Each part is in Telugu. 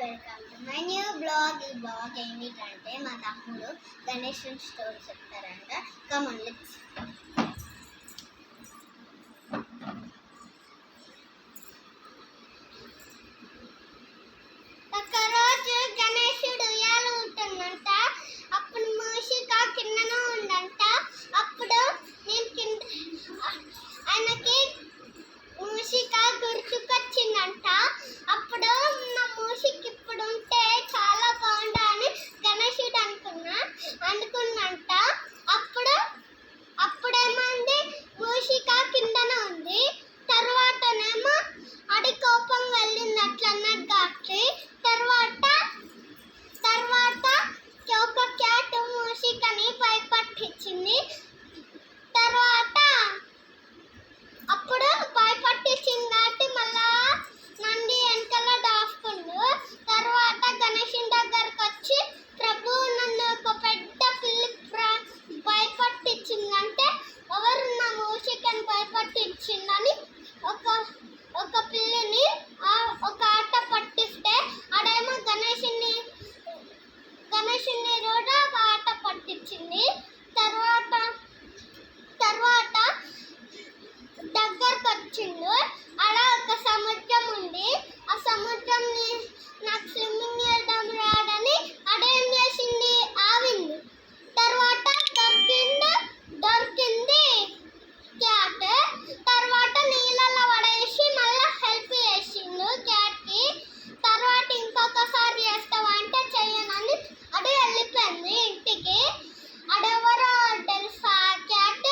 Welcome to my new blog. ఈ బ్లాగ్ ఏమిటంటే మా తమ్ముడు గణేష్ స్టోరీ చెప్తారంట. Come on let's. ఒకరోజు గణేశుడు ఉయ్యాల ఊగుతుందంట. అప్పుడు మూషిక కిందన ఉందంట. అప్పుడు ఆయనకి మూషిక గుర్తుకొచ్చిందంట. అప్పుడు నా మూషిక ఇప్పుడు ఉంటే చాలా బాగుండా అని గణేశుడు అనుకున్నంట. అప్పుడేమంది మూషిక కిందన ఉంది. తర్వాతనేమో అడి కోపం వెళ్ళింది అట్లా అన్నట్టు కాబట్టి తర్వాత ఒక క్యాట్ మూషికని భయపట్టించింది. అప్పుడు భయపట్టించింది కాబట్టి మళ్ళా నంది వెనకాల దాచుకుండు. తర్వాత గణేశుని దగ్గరకు వచ్చి ప్రభు నన్ను ఒక పెద్ద పిల్లి భయపట్టించిందంటే ఎవరు నా మూషికని భయపట్టించిందని ఒక పిల్లిని ఒక ఆట పట్టిస్తే ఆడేమో గణేశుని కూడా ఆట పట్టించింది. తర్వాత దగ్గరకు వచ్చిండు. అలా ఒక సముద్రం ఉంది. ఆ సముద్రంని నాకు స్విమ్మింగ్ చేయడం రాడని అదేం చేసింది, ఆవింది. తర్వాత దొరికింది క్యాట్. తర్వాత నీళ్ళలో పడేసి మళ్ళీ హెల్ప్ చేసిండు క్యాట్కి. తర్వాత ఇంకొకసారి చేస్తావా అంటే చెయ్యనని అది వెళ్ళిపోయింది ఇంటికి. అడెవరో తెలుసా క్యాట్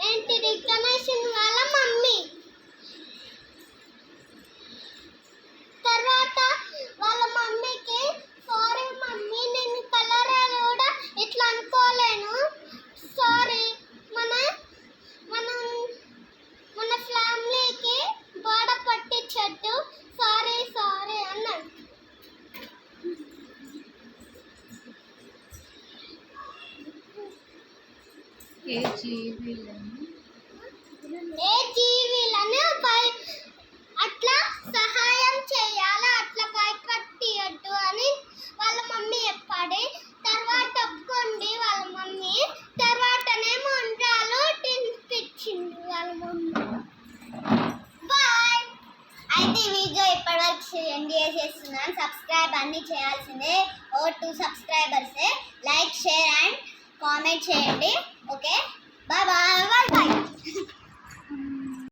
ఏంటిది గణేశుని వాళ్ళ మమ్మీ. తర్వాత వాళ్ళ మమ్మీకి సారీ మమ్మీ, నేను కలర్ కూడా ఇట్లా అనుకోలేను, సారీ, మన ఫ్యామిలీకి బాధ పట్టించట్టు, సారీ అన్నాడు. ఏ జీవిలను అట్లా సహాయం చేయాలి, అట్లా భయపట్టియద్దు అని వాళ్ళ మమ్మీ చెప్పాడు. తర్వాత ఒప్పుకోండి వాళ్ళ మమ్మీ. తర్వాతనేమో ఉండ్రాలు తినిపించింది వాళ్ళ మమ్మీ. బాయ్. అయితే ఈ వీడియో ఇప్పటివరకు ఎండ్ చేసేస్తున్నాను. సబ్స్క్రైబ్ అన్నీ చేయాల్సిందే. 2 సబ్స్క్రైబర్సే. లైక్, షేర్ అండ్ కామెంట్ చేయండి. Okay, bye.